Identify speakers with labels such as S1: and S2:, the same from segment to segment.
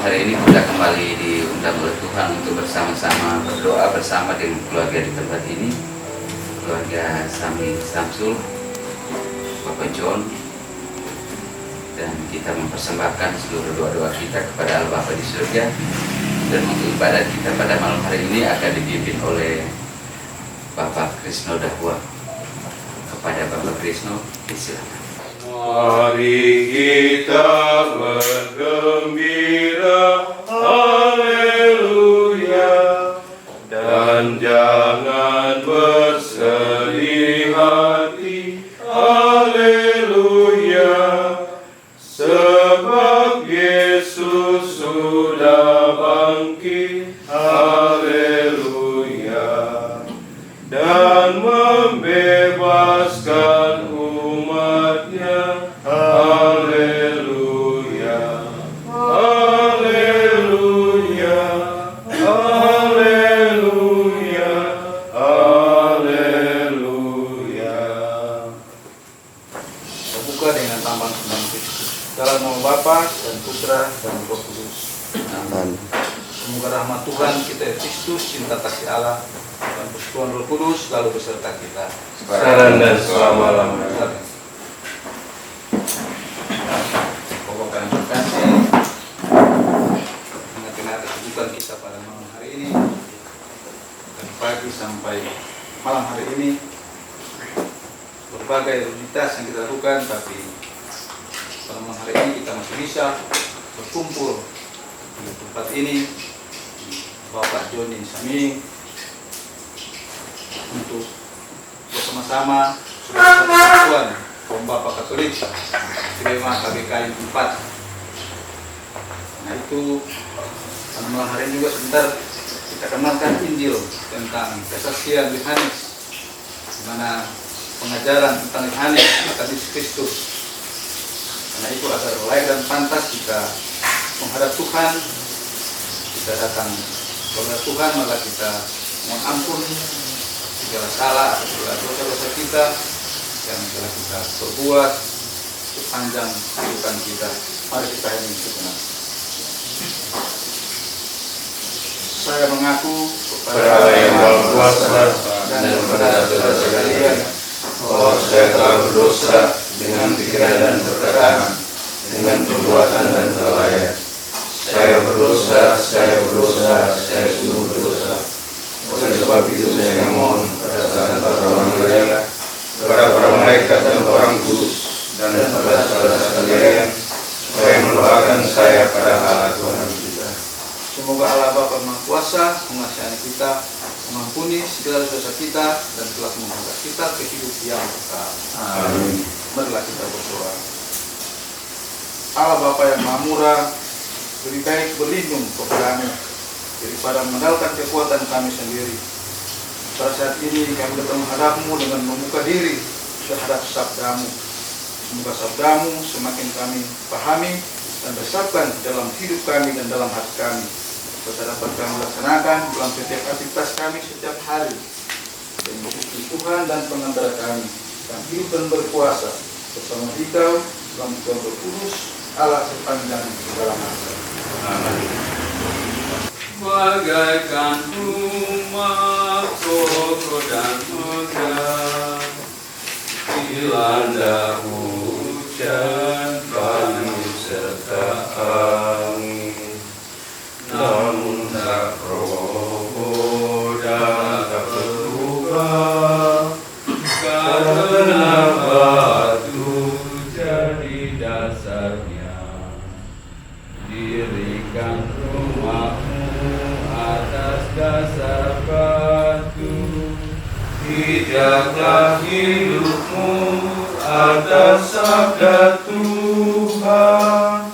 S1: hari ini kita kembali diundang oleh Tuhan untuk bersama-sama berdoa bersama dengan keluarga di tempat ini, keluarga Sami Samsul, Bapak John, dan kita mempersembahkan seluruh doa-doa kita kepada Allah Bapa di surga. Dan untuk ibadat kita pada malam hari ini akan dipimpin oleh Bapak Krisno Dahwa. Kepada Bapak Krisno, silakan.
S2: Mari kita bergembira, haleluya, dan jangan bersedih hati, haleluya, sebab Yesus sudah bangkit, haleluya, dan membebaskan umatnya, haleluya, haleluya, haleluya, haleluya.
S3: Terbuka dengan tambang sembah Kristus. Dalam nama Bapa dan Putra dan Roh Kudus. Amin. Semoga rahmat Tuhan kita Yesus Kristus, cinta kasih Allah, dan persekutuan Roh Kudus selalu beserta kita.
S2: Sekarang dan selama-lamanya.
S3: Pokok kami berkasih mengenai atas kehidupan kita pada malam hari ini, dari pagi sampai malam hari ini, berbagai rutinitas yang kita lakukan, tapi pada malam hari ini kita masih bisa berkumpul di tempat ini, Bapak Joni Sami, untuk bersama-sama sebagai persatuan kaum Bapak Katolik Tema KBKI 4. Nah itu pada malam hari ini juga sebentar kita kenalkan Injil tentang kesaksian Yohanes, di mana pengajaran tentang Yohanes akan Yesus Kristus. Karena itu agar layak dan pantas kita menghadap Tuhan, kita datang kepada Tuhan, maka kita mohon ampun segala salah atau segala dosa-dosa kita yang telah kita perbuat sepanjang kehidupan kita. Mari kita ini sebenarnya. Saya mengaku
S2: kepada Yang Maha Kuasa
S3: dan kepada saudara sekalian
S2: bahwa saya telah berdosa dengan pikiran dan perkataan, dengan perbuatan dan kelalaian. Saya berdosa, saya sungguh berdosa. Oleh sebab itu saya memohon pada para orang mulia, kepada para malaikat dan orang kudus, dan pada saudara sekalian, supaya mendoakan saya pada Allah Tuhan kita.
S3: semoga Allah Bapa Maha Kuasa mengasihi kita, mengampuni segala dosa kita, dan telah mengangkat kita ke hidup yang kekal.
S2: Amin.
S3: Marilah kita berdoa. Allah Bapa yang Maha Murah, lebih baik berlindung kepadamu daripada mengandalkan kekuatan kami sendiri. Pada saat ini kami datang menghadapmu dengan membuka diri terhadap sabdamu. Semoga sabdamu semakin kami pahami dan resapkan dalam hidup kami dan dalam hati kami, serta dapat kami laksanakan dalam setiap aktivitas kami setiap hari, dan menjadi Tuhan dan pengantara kami yang hidup dan berkuasa bersama Dikau dalam Tuhan Roh Kudus Allah sepanjang segala masa.
S2: Amin.
S4: Bagaikan rumah kokoh dan megah, dilanda hujan, panas serta angin, namun tak roboh dan tak berubah, karena batu jadi dasarnya. Dirikan rumahmu atas dasar batu, pijaklah hidupmu atas sabda Tuhan.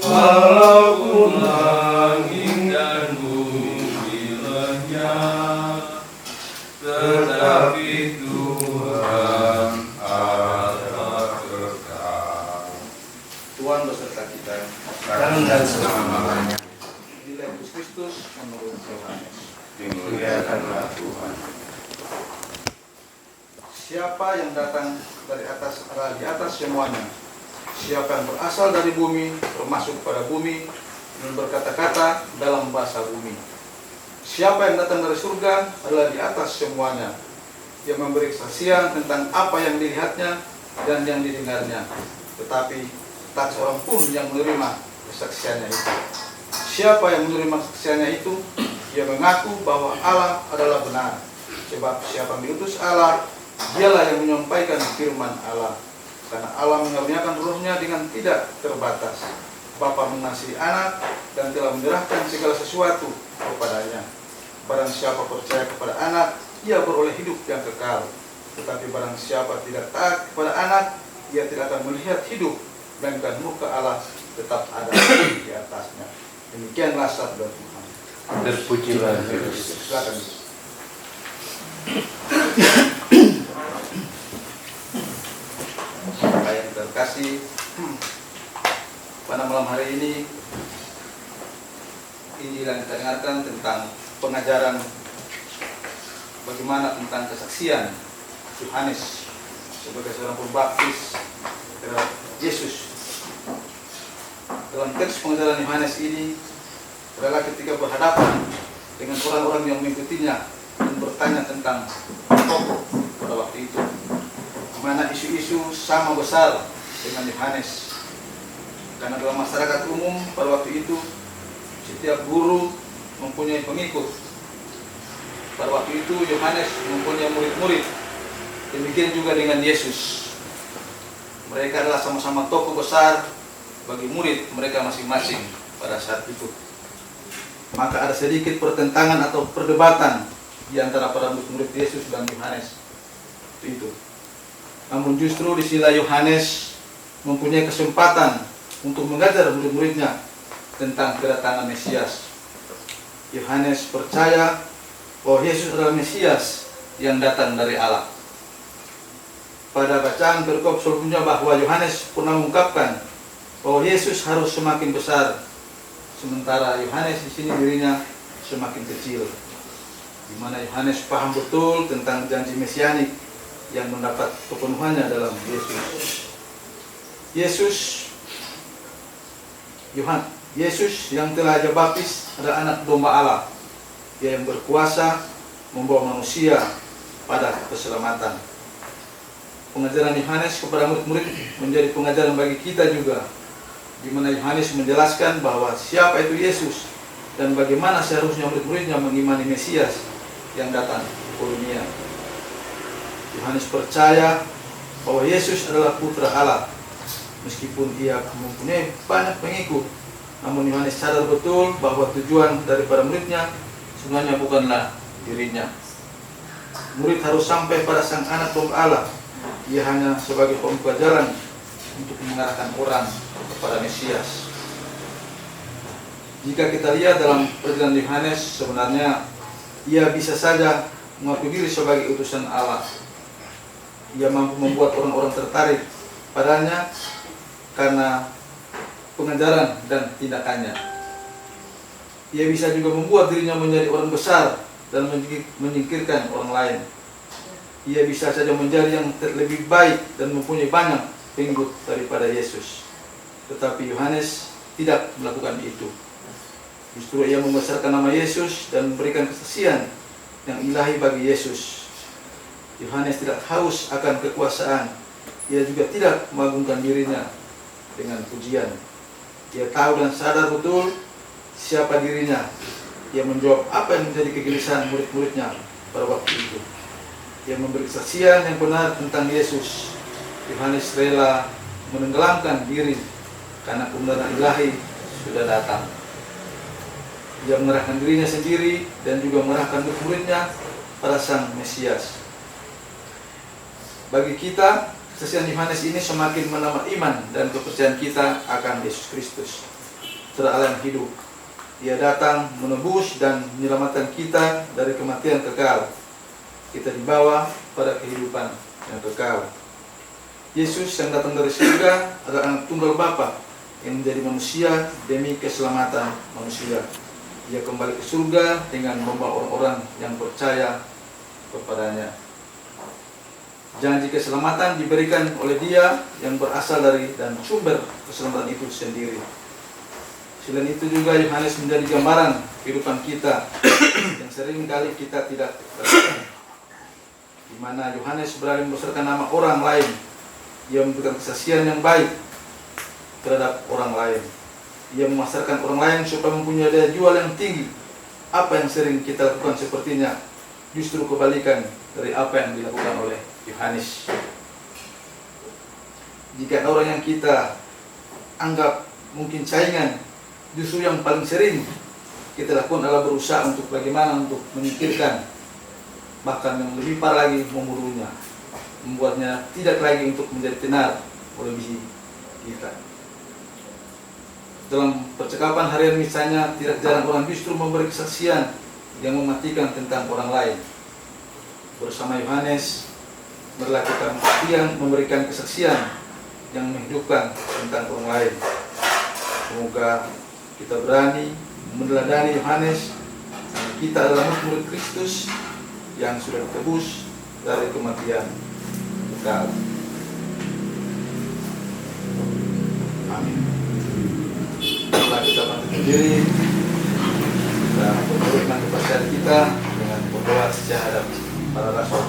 S4: Walaupun langit dan bumi lenyap, tetapi Tuhan adalah kekal.
S3: Tuhan beserta kita.
S2: Sekarang dan selama-lamanya.
S3: Inilah Yesus Kristus menurut Yohanes.
S2: Dimuliakanlah Tuhan.
S3: Siapa yang datang dari atas adalah di atas semuanya. Siapa yang berasal dari bumi termasuk pada bumi, dan berkata-kata dalam bahasa bumi. Siapa yang datang dari surga adalah di atas semuanya. Ia memberi kesaksian tentang apa yang dilihatnya dan yang didengarnya, tetapi tak seorang pun yang menerima kesaksiannya itu. Siapa yang menerima kesaksiannya itu, ia mengaku bahwa Allah adalah benar. Sebab siapa yang diutus Allah, dialah yang menyampaikan firman Allah. Karena Allah mengaruniakan Ruh-Nya dengan tidak terbatas. Bapa mengasihi Anak dan telah menyerahkan segala sesuatu kepadanya. Barang siapa percaya kepada Anak, ia beroleh hidup yang kekal. Tetapi barang siapa tidak taat kepada Anak, ia tidak akan melihat hidup, melainkan muka Allah tetap ada di atasnya. Demikianlah sabda Tuhan.
S2: Terpujilah Kristus.
S3: Silakan. Yang terkasih, pada malam hari ini Injil yang kita dengarkan tentang pengajaran bagaimana tentang kesaksian Yohanes sebagai seorang pembaptis terhadap Yesus. Dalam teks pengajaran Yohanes ini adalah ketika berhadapan dengan orang-orang yang mengikutinya dan bertanya tentang tokoh pada waktu itu, di mana isu-isu sama besar dengan Yohanes. Karena dalam masyarakat umum pada waktu itu setiap guru mempunyai pengikut. Pada waktu itu Yohanes mempunyai murid-murid. Demikian juga dengan Yesus. Mereka adalah sama-sama tokoh besar bagi murid mereka masing-masing pada saat itu. Maka ada sedikit pertentangan atau perdebatan di antara para murid Yesus dan Yohanes itu. Namun justru di sini Yohanes mempunyai kesempatan untuk mengajar murid-muridnya tentang kedatangan Mesias. Yohanes percaya bahwa Yesus adalah Mesias yang datang dari Allah. Pada bacaan perikop sebelumnya bahwa Yohanes pernah mengungkapkan bahwa Yesus harus semakin besar, sementara Yohanes di sini dirinya semakin kecil. Di mana Yohanes paham betul tentang janji mesianik yang mendapat kepenuhannya dalam Yesus. Yesus yang telah Ia baptis adalah anak domba Allah. Dia yang berkuasa membawa manusia pada keselamatan. Pengajaran Yohanes kepada murid-murid menjadi pengajaran bagi kita juga, di mana Yohanes menjelaskan bahwa siapa itu Yesus dan bagaimana seharusnya murid-muridnya mengimani Mesias yang datang ke dunia. Yohanes percaya bahwa Yesus adalah putra Allah. Meskipun ia mempunyai banyak pengikut, namun Yohanes sadar betul bahwa tujuan daripada muridnya sebenarnya bukanlah dirinya. Murid harus sampai pada sang anak domba Allah. Ia hanya sebagai pembuka jalan untuk mengarahkan orang kepada Mesias. Jika kita lihat dalam perjalanan Yohanes, sebenarnya ia bisa saja mengaku diri sebagai utusan Allah. Ia mampu membuat orang-orang tertarik padanya karena pengajaran dan tindakannya. Ia bisa juga membuat dirinya menjadi orang besar dan menyingkirkan orang lain. Ia bisa saja menjadi yang lebih baik dan mempunyai banyak pengikut daripada Yesus. Tetapi Yohanes tidak melakukan itu. Justru ia membesarkan nama Yesus dan memberikan kesaksian yang ilahi bagi Yesus. Yohanes tidak haus akan kekuasaan. Ia juga tidak mengagungkan dirinya dengan pujian. Ia tahu dan sadar betul siapa dirinya. Ia menjawab apa yang menjadi kegelisahan murid-muridnya pada waktu itu. Ia memberi kesaksian yang benar tentang Yesus. Yohanes rela menenggelamkan diri karena kebenaran ilahi sudah datang. Ia mengerahkan dirinya sendiri dan juga mengerahkan murid-muridnya pada sang Mesias. Bagi kita, kesaksian Yohanes ini semakin menambah iman dan kepercayaan kita akan Yesus Kristus, Putra Allah yang hidup. Ia datang menebus dan menyelamatkan kita dari kematian kekal. Kita dibawa pada kehidupan yang kekal. Yesus yang datang dari surga adalah anak tunggal Bapa yang menjadi manusia demi keselamatan manusia. Ia kembali ke surga dengan membawa orang-orang yang percaya kepadanya. Janji keselamatan diberikan oleh Dia yang berasal dari dan sumber keselamatan itu sendiri. Selain itu juga Yohanes menjadi gambaran kehidupan kita yang sering kali kita tidak perhatikan, di mana Yohanes berani membesarkan nama orang lain. Ia memberikan kesaksian yang baik terhadap orang lain. Ia memasarkan orang lain supaya mempunyai daya jual yang tinggi. Apa yang sering kita lakukan sepertinya justru kebalikan dari apa yang dilakukan oleh Yohanes. Jika orang yang kita anggap mungkin saingan, justru yang paling sering kita lakukan adalah berusaha untuk bagaimana untuk menyingkirkan, bahkan yang lebih parah lagi membunuhnya, membuatnya tidak lagi untuk menjadi tenar melebihi kita. Dalam percakapan harian misalnya, tidak jarang orang justru memberi kesaksian yang mematikan tentang orang lain. Bersama Yohanes, marilah kita memberikan kesaksian yang menghidupkan tentang orang lain. Semoga kita berani meneladani Yohanes, karena kita adalah murid Kristus yang sudah ditebus dari kematian kekal. Amin. Setelah kita bangkit berdiri, kita menurutkan kepercayaan kita dengan berdoa syahadat para rasul.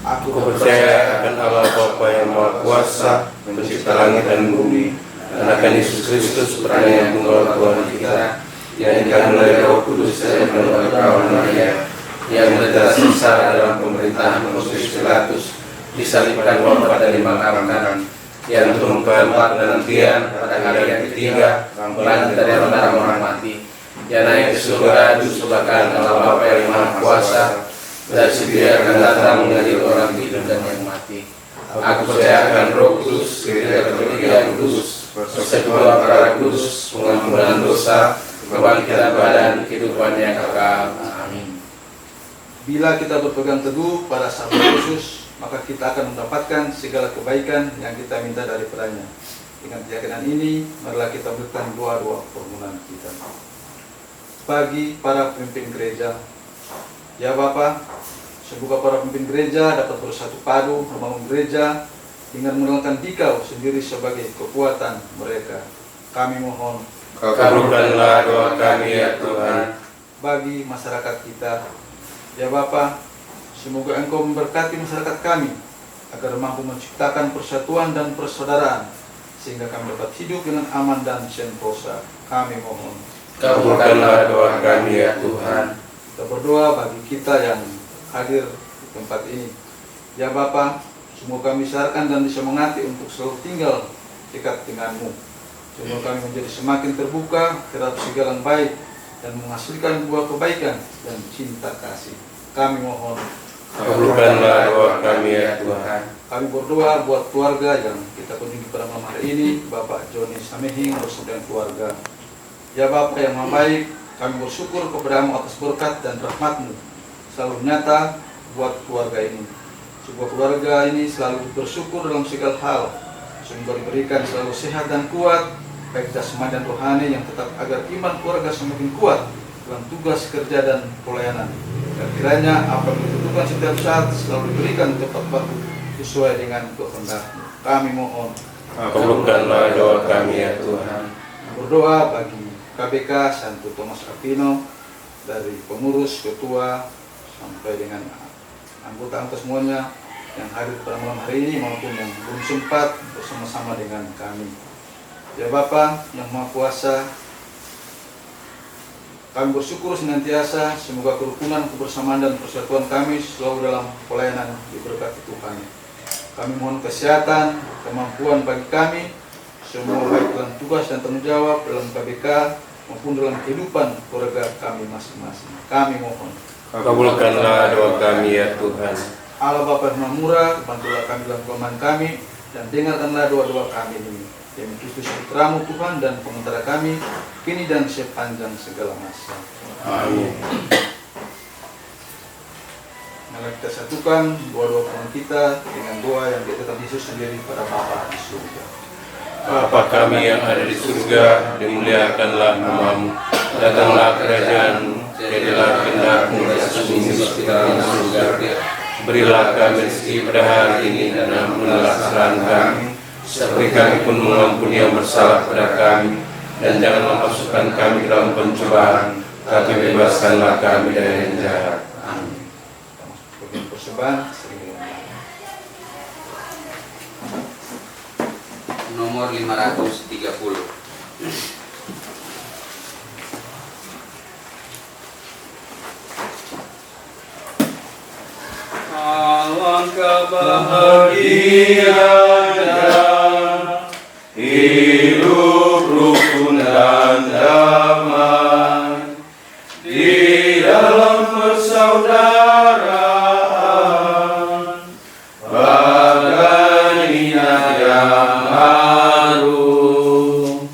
S3: Aku
S2: percaya akan Allah Bapa yang Maha Kuasa, pencipta langit dan bumi, dan akan Yesus Kristus, putra yang tunggal Tuhan kita, yang dikandung dari Roh Kudus dan oleh perawan Maria, yang menderita sengsara dalam pemerintahan Pontius Pilatus, disalibkan pada dimakamkan, yang turun ke tempat penantian pada hari yang ketiga, bangkit dari antara orang mati, yang naik ke surga, duduk sebelah kanan Allah Bapa yang Maha Kuasa, dari situ dia akan datang mengadili orang hidup dan yang mati. Aku percaya akan Roh Kudus, gereja Katolik yang kudus, persekutuan para kudus, pengampunan dosa, kebangkitan badan, kehidupan yang kekal. Amin.
S3: Bila kita berpegang teguh pada sabda khusus, maka kita akan mendapatkan segala kebaikan yang kita minta daripadanya. Dengan keyakinan ini, marilah kita berikan doa-doa permohonan kita. Bagi para pemimpin gereja, ya Bapa, semoga para pemimpin gereja dapat bersatu padu membangun gereja dengan menggunakan Dikau sendiri sebagai kekuatan mereka. Kami mohon,
S2: kabulkanlah doa kami ya Tuhan.
S3: Bagi masyarakat kita, ya Bapa, semoga Engkau memberkati masyarakat kami agar mampu menciptakan persatuan dan persaudaraan sehingga kami dapat hidup dengan aman dan sentosa. Kami mohon,
S2: kabulkanlah doa kami ya Tuhan.
S3: kita berdoa bagi kita yang hadir di tempat ini. Ya Bapa, semoga kami sarankan dan disemangati untuk selalu tinggal dekat dengan-Mu. Semoga kami menjadi semakin terbuka terhadap segala yang baik dan menghasilkan buah kebaikan dan cinta kasih. Kami mohon,
S2: kabulkanlah doa kami ya Tuhan.
S3: kami berdoa buat keluarga yang kita kunjungi pada malam hari ini, Bapak Joni Samehing bersama dengan keluarga. Ya Bapak yang Maha Baik, kami bersyukur kepada-Mu atas berkat dan rahmat-Mu selalu nyata buat keluarga ini. Sebuah keluarga ini selalu bersyukur dalam segala hal. Semoga diberikan selalu sehat dan kuat, baik jasmani dan rohani, yang tetap agar iman keluarga semakin kuat dalam tugas kerja dan pelayanan. Dan kiranya apa yang dibutuhkan setiap saat selalu diberikan tepat waktu sesuai dengan kehendak-Mu. Kami mohon,
S2: kabulkanlah doa kami ya Tuhan.
S3: berdoa bagi KBK Santo Thomas Aquino, dari pengurus, ketua, sampai dengan anggota-anggota semuanya yang hadir pada malam hari ini maupun yang belum sempat bersama-sama dengan kami. Ya Bapa yang Maha Kuasa, kami bersyukur senantiasa semoga kerukunan, kebersamaan dan persatuan kami selalu dalam pelayanan diberkati Tuhan. Kami mohon kesehatan, kemampuan bagi kami semua, baik dalam tugas dan tanggung jawab dalam KBK maupun dalam kehidupan keluarga kami masing-masing. Kami mohon,
S2: kabulkanlah doa kami ya Tuhan.
S3: Allah Bapa yang Maha Murah, bantulah kami dalam kelemahan kami dan dengarkanlah doa-doa kami ini. Demi Kristus Putra-Mu Tuhan dan pengantar kami kini dan sepanjang segala masa.
S2: Amin.
S3: Mari kita satukan doa-doa kita dengan doa yang diajarkan Yesus sendiri pada Bapa di surga.
S2: Bapa kami yang ada di surga, dimuliakanlah nama-Mu. Datanglah kerajaan-Mu, jadilah kehendak-Mu di atas bumi seperti dalam surga. Berilah kami rezeki pada hari ini dan ampunilah kesalahan kami, seperti kami pun mengampuni yang bersalah pada kami. dan jangan memasukkan kami dalam pencobaan, tapi bebaskanlah kami dari yang jahat.
S1: Amin.
S3: Bagian persembahan sering
S1: Nomor 530.
S4: Alangkah bahagianya hidup rukun dan damai di dalam persaudaraan, bagai minyak yang harum.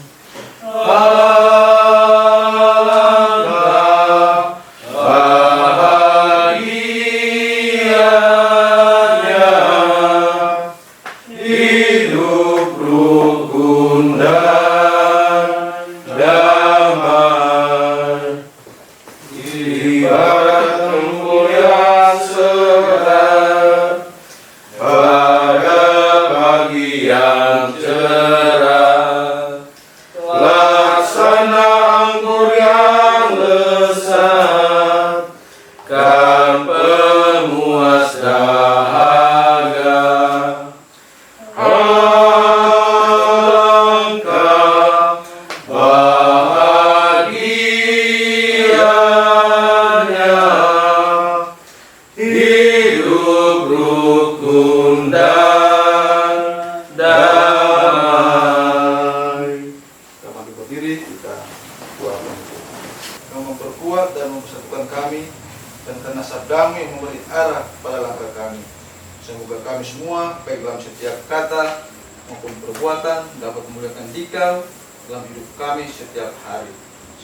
S4: Alangkah bahagianya hidup rukun dan damai, ibarat tempur yang segar pada pagi yang cerah, laksana anggur yang lesat, kan pemuas dahaga. Alangkah bahagianya hidup rukun dan damai.
S3: kita bangkit berdiri, kita doakan. Yang memperkuat dan mempersatukan kami, dan karena sabdamu yang memberi arah pada langkah kami. Semoga kami semua, baik dalam setiap kata maupun perbuatan, dapat memuliakan Dikau dalam hidup kami setiap hari.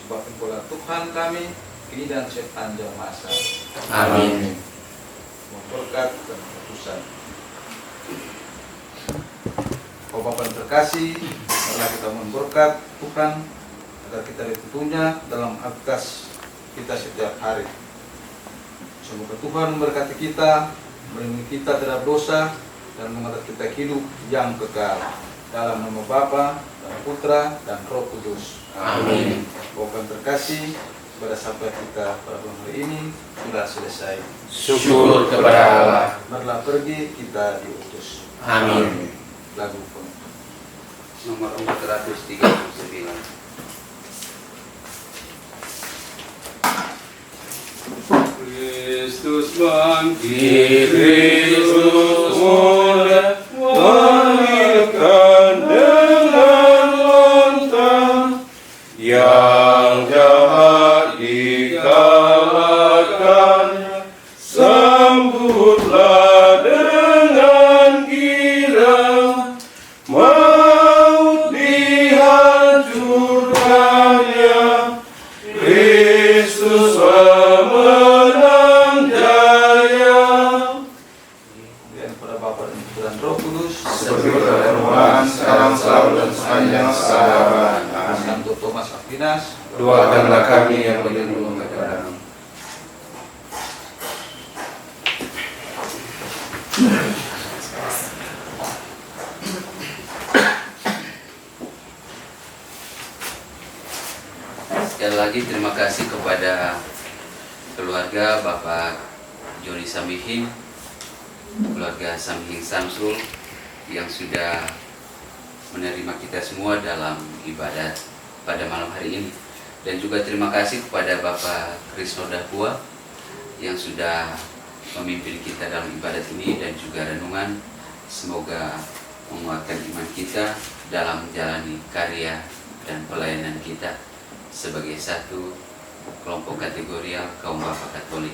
S3: Sebab Engkaulah Tuhan kami, kini dan sepanjang masa.
S1: Amin.
S3: Mohon berkat dan keputusan. Oh Bapa yang terkasih, marilah kita mohon berkat Tuhan agar kita dituntunnya dalam aktivitas kita setiap hari. Semoga Tuhan memberkati kita, melindungi kita terhadap dosa, dan mengantar kita hidup yang kekal. Dalam nama Bapa dan Putra dan Roh Kudus.
S1: Amin.
S3: Bapa yang terkasih, pada sampai kita pada malam hari ini sudah selesai.
S1: Syukur kepada Allah.
S3: Marilah pergi, kita diutus.
S1: Amin.
S3: Lagu pun.
S1: Nomor 439.
S4: Kristus bangkit, Kristus mulai, menghidupkan dengan lontang, yang jahat dikalahkan, sambutlah dengan girang, maut dihancurkannya, Kristus pemenang jaya.
S3: Kemudian kepada Bapa dan Putra dan Roh Kudus.
S2: Seperti pada permulaan, sekarang, selalu, dan sepanjang zaman. Amin.
S3: Santo Thomas Aquinas.
S2: Doakanlah kami yang berlindung kepadamu.
S1: Sekali lagi terima kasih kepada keluarga Bapak Joni Samihing, keluarga Samihing Samsul yang sudah menerima kita semua dalam ibadat pada malam hari ini. Dan juga terima kasih kepada Bapak Krisno Dahua yang sudah memimpin kita dalam ibadat ini dan juga renungan. Semoga menguatkan iman kita dalam menjalani karya dan pelayanan kita sebagai satu kelompok kategorial kaum Bapak Katolik.